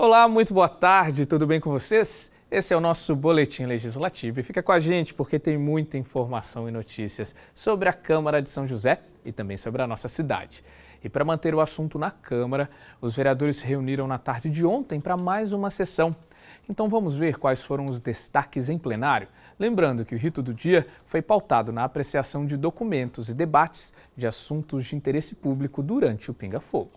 Olá, muito boa tarde, tudo bem com vocês? Esse é o nosso Boletim Legislativo e fica com a gente porque tem muita informação e notícias sobre a Câmara de São José e também sobre a nossa cidade. E para manter o assunto na Câmara, os vereadores se reuniram na tarde de ontem para mais uma sessão. Então vamos ver quais foram os destaques em plenário. Lembrando que o rito do dia foi pautado na apreciação de documentos e debates de assuntos de interesse público durante o Pinga Fogo.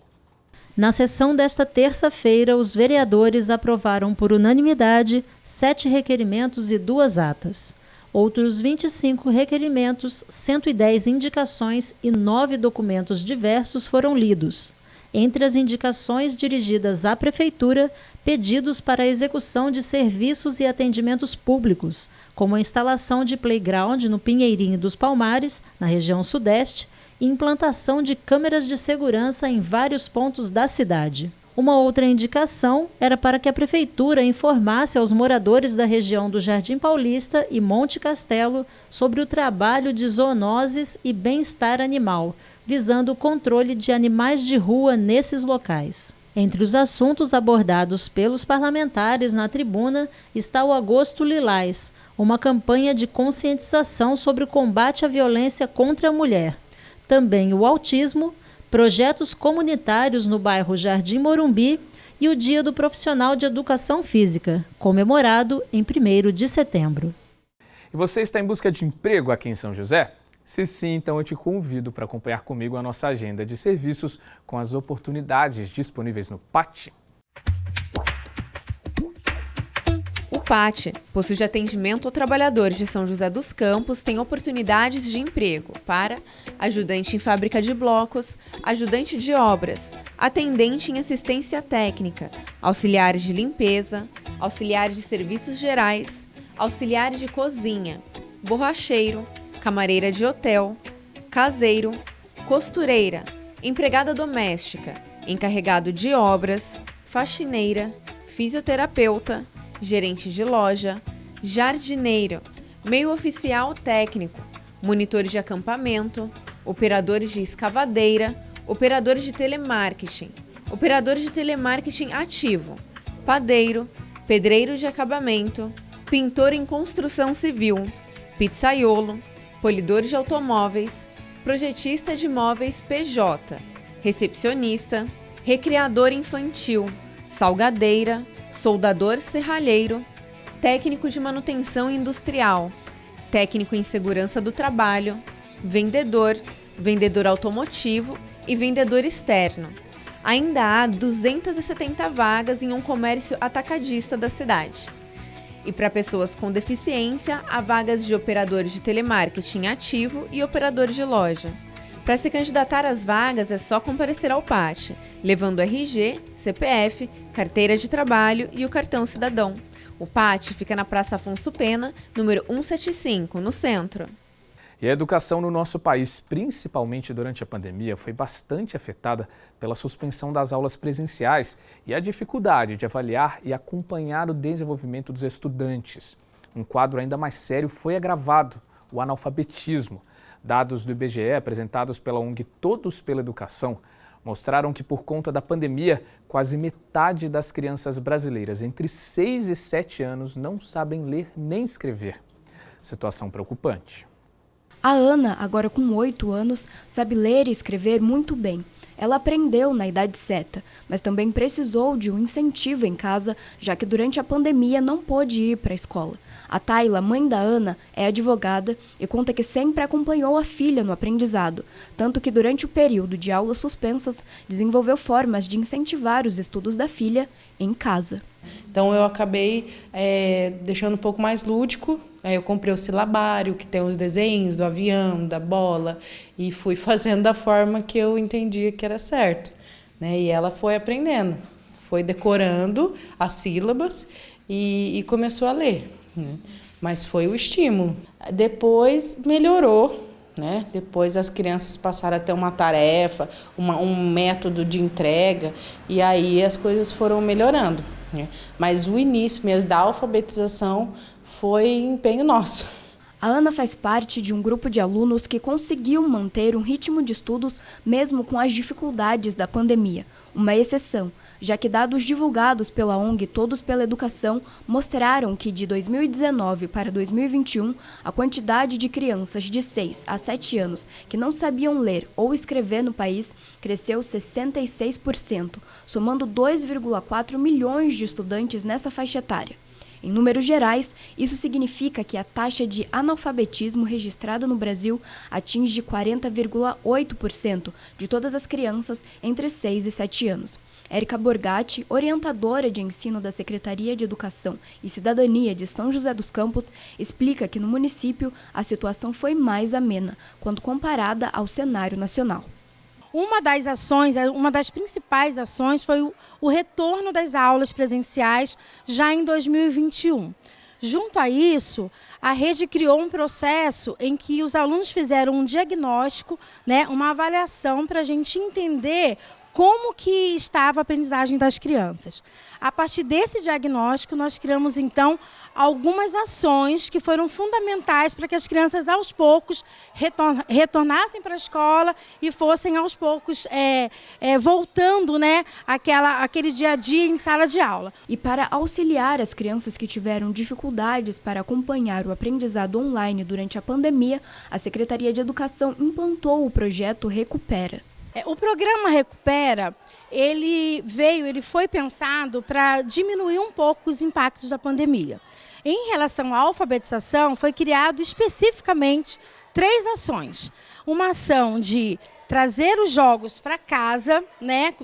Na sessão desta terça-feira, os vereadores aprovaram por unanimidade 7 requerimentos e 2 atas. Outros 25 requerimentos, 110 indicações e 9 documentos diversos foram lidos. Entre as indicações dirigidas à Prefeitura, pedidos para a execução de serviços e atendimentos públicos, como a instalação de playground no Pinheirinho dos Palmares, na região sudeste, e implantação de câmeras de segurança em vários pontos da cidade. Uma outra indicação era para que a Prefeitura informasse aos moradores da região do Jardim Paulista e Monte Castelo sobre o trabalho de zoonoses e bem-estar animal, visando o controle de animais de rua nesses locais. Entre os assuntos abordados pelos parlamentares na tribuna está o Agosto Lilás, uma campanha de conscientização sobre o combate à violência contra a mulher. Também o autismo, projetos comunitários no bairro Jardim Morumbi e o Dia do Profissional de Educação Física, comemorado em 1º de setembro. E você está em busca de emprego aqui em São José? Se sim, então eu te convido para acompanhar comigo a nossa agenda de serviços com as oportunidades disponíveis no PAT. O PAT, posto de atendimento ao trabalhadores de São José dos Campos, tem oportunidades de emprego para ajudante em fábrica de blocos, ajudante de obras, atendente em assistência técnica, auxiliares de limpeza, auxiliares de serviços gerais, auxiliares de cozinha, borracheiro, camareira de hotel, caseiro, costureira, empregada doméstica, encarregado de obras, faxineira, fisioterapeuta, gerente de loja, jardineiro, meio oficial técnico, monitores de acampamento, operadores de escavadeira, operadores de telemarketing ativo, padeiro, pedreiro de acabamento, pintor em construção civil, pizzaiolo, polidor de automóveis, projetista de móveis PJ, recepcionista, recreador infantil, salgadeira, soldador serralheiro, técnico de manutenção industrial, técnico em segurança do trabalho, vendedor, vendedor automotivo e vendedor externo. Ainda há 270 vagas em um comércio atacadista da cidade. E para pessoas com deficiência, há vagas de operadores de telemarketing ativo e operador de loja. Para se candidatar às vagas, é só comparecer ao PAT, levando RG, CPF, carteira de trabalho e o cartão cidadão. O PAT fica na Praça Afonso Pena, número 175, no centro. E a educação no nosso país, principalmente durante a pandemia, foi bastante afetada pela suspensão das aulas presenciais e a dificuldade de avaliar e acompanhar o desenvolvimento dos estudantes. Um quadro ainda mais sério foi agravado, o analfabetismo. Dados do IBGE apresentados pela ONG Todos pela Educação mostraram que, por conta da pandemia, quase metade das crianças brasileiras entre 6 e 7 anos não sabem ler nem escrever. Situação preocupante. A Ana, agora com 8 anos, sabe ler e escrever muito bem. Ela aprendeu na idade certa, mas também precisou de um incentivo em casa, já que durante a pandemia não pôde ir para a escola. A Tayla, mãe da Ana, é advogada e conta que sempre acompanhou a filha no aprendizado, tanto que durante o período de aulas suspensas desenvolveu formas de incentivar os estudos da filha em casa. Então eu acabei deixando um pouco mais lúdico. Eu comprei o silabário, que tem os desenhos do avião, da bola, e fui fazendo da forma que eu entendia que era certo, né? E ela foi aprendendo, foi decorando as sílabas e começou a ler, né? Mas foi o estímulo. Depois melhorou, né? Depois as crianças passaram a ter uma tarefa, um método de entrega, e aí as coisas foram melhorando, né? Mas o início mesmo da alfabetização foi empenho nosso. A Ana faz parte de um grupo de alunos que conseguiu manter um ritmo de estudos mesmo com as dificuldades da pandemia. Uma exceção, já que dados divulgados pela ONG Todos pela Educação mostraram que de 2019 para 2021, a quantidade de crianças de 6 a 7 anos que não sabiam ler ou escrever no país cresceu 66%, somando 2,4 milhões de estudantes nessa faixa etária. Em números gerais, isso significa que a taxa de analfabetismo registrada no Brasil atinge 40,8% de todas as crianças entre 6 e 7 anos. Érica Borgatti, orientadora de ensino da Secretaria de Educação e Cidadania de São José dos Campos, explica que no município a situação foi mais amena quando comparada ao cenário nacional. Uma das ações, uma das principais ações foi o retorno das aulas presenciais já em 2021. Junto a isso, a rede criou um processo em que os alunos fizeram um diagnóstico, uma avaliação para a gente entender como que estava a aprendizagem das crianças. A partir desse diagnóstico, nós criamos, então, algumas ações que foram fundamentais para que as crianças, aos poucos, retornassem para a escola e fossem, aos poucos, voltando aquele dia a dia em sala de aula. E para auxiliar as crianças que tiveram dificuldades para acompanhar o aprendizado online durante a pandemia, a Secretaria de Educação implantou o projeto Recupera. O programa Recupera, ele foi pensado para diminuir um pouco os impactos da pandemia. Em relação à alfabetização, foi criado especificamente 3 ações. Uma ação de trazer os jogos para casa,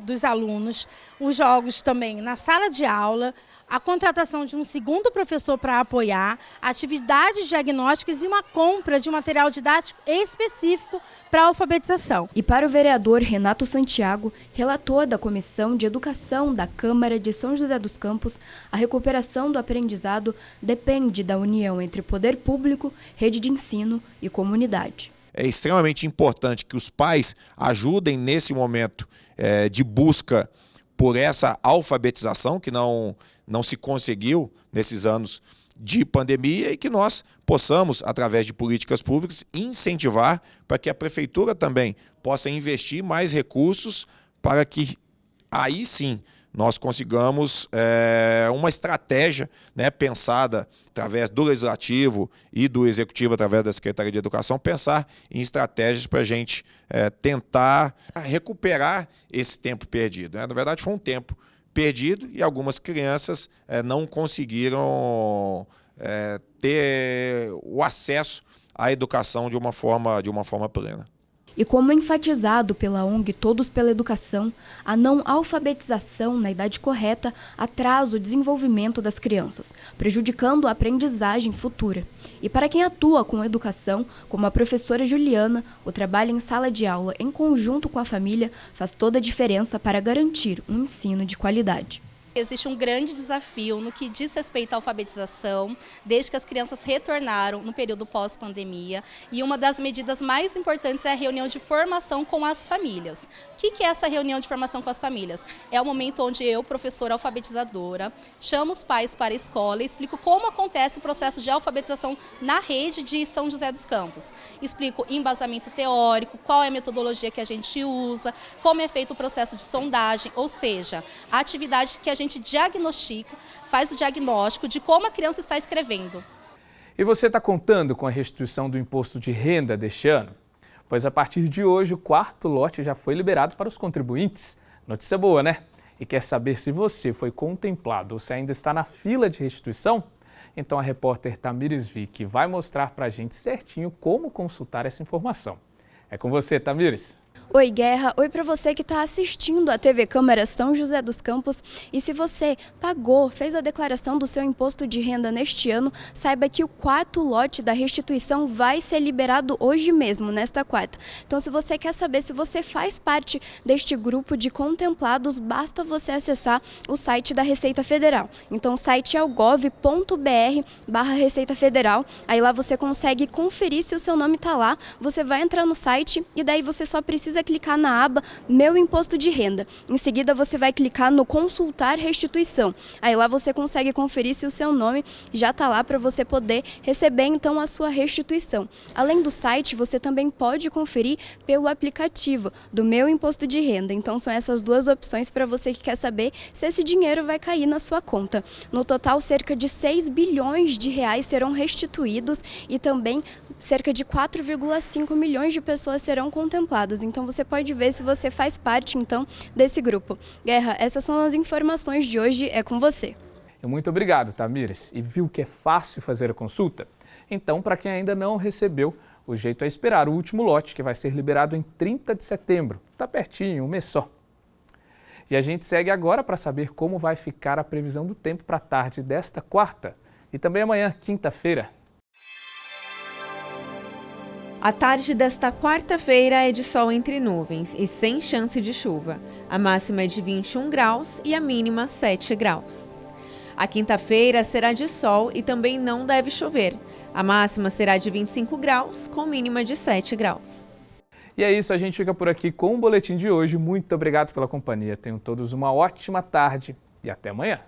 dos alunos, os jogos também na sala de aula, a contratação de um segundo professor para apoiar, atividades diagnósticas e uma compra de material didático específico para a alfabetização. E para o vereador Renato Santiago, relator da Comissão de Educação da Câmara de São José dos Campos, a recuperação do aprendizado depende da união entre poder público, rede de ensino e comunidade. É extremamente importante que os pais ajudem nesse momento de busca por essa alfabetização que não se conseguiu nesses anos de pandemia e que nós possamos, através de políticas públicas, incentivar para que a prefeitura também possa investir mais recursos para que aí sim nós consigamos uma estratégia pensada através do Legislativo e do Executivo, através da Secretaria de Educação, pensar em estratégias para a gente tentar recuperar esse tempo perdido. Na verdade, foi um tempo perdido e algumas crianças não conseguiram ter o acesso à educação de uma forma plena. E como enfatizado pela ONG Todos pela Educação, a não alfabetização na idade correta atrasa o desenvolvimento das crianças, prejudicando a aprendizagem futura. E para quem atua com educação, como a professora Juliana, o trabalho em sala de aula em conjunto com a família faz toda a diferença para garantir um ensino de qualidade. Existe um grande desafio no que diz respeito à alfabetização, desde que as crianças retornaram no período pós-pandemia. E uma das medidas mais importantes é a reunião de formação com as famílias. O que é essa reunião de formação com as famílias? É o momento onde eu, professora alfabetizadora, chamo os pais para a escola e explico como acontece o processo de alfabetização na rede de São José dos Campos. Explico embasamento teórico, qual é a metodologia que a gente usa, como é feito o processo de sondagem, ou seja, a atividade que a gente diagnostica, faz o diagnóstico de como a criança está escrevendo. E você está contando com a restituição do imposto de renda deste ano? Pois a partir de hoje o 4º lote já foi liberado para os contribuintes. Notícia boa, né? E quer saber se você foi contemplado ou se ainda está na fila de restituição? Então a repórter Tamires Vick vai mostrar para a gente certinho como consultar essa informação. É com você, Tamires. Oi, Guerra. Oi para você que está assistindo a TV Câmara São José dos Campos. E se você fez a declaração do seu imposto de renda neste ano, saiba que o 4º lote da restituição vai ser liberado hoje mesmo, nesta quarta. Então, se você quer saber se você faz parte deste grupo de contemplados, basta você acessar o site da Receita Federal. Então, o site é o gov.br/Receita Federal. Aí lá você consegue conferir se o seu nome está lá. Você vai entrar no site e daí você só precisa precisa clicar na aba Meu Imposto de Renda. Em seguida, você vai clicar no Consultar Restituição. Aí lá você consegue conferir se o seu nome já está lá para você poder receber então a sua restituição. Além do site, você também pode conferir pelo aplicativo do Meu Imposto de Renda. Então são essas duas opções para você que quer saber se esse dinheiro vai cair na sua conta. No total, cerca de 6 bilhões de reais serão restituídos e também cerca de 4,5 milhões de pessoas serão contempladas. Então você pode ver se você faz parte então desse grupo. Guerra, essas são as informações de hoje, é com você. Muito obrigado, Tamires. E viu que é fácil fazer a consulta? Então, para quem ainda não recebeu, o jeito é esperar o último lote, que vai ser liberado em 30 de setembro. Está pertinho, um mês só. E a gente segue agora para saber como vai ficar a previsão do tempo para a tarde desta quarta e também amanhã, quinta-feira. A tarde desta quarta-feira é de sol entre nuvens e sem chance de chuva. A máxima é de 21 graus e a mínima 7 graus. A quinta-feira será de sol e também não deve chover. A máxima será de 25 graus com mínima de 7 graus. E é isso, a gente fica por aqui com o boletim de hoje. Muito obrigado pela companhia. Tenham todos uma ótima tarde e até amanhã.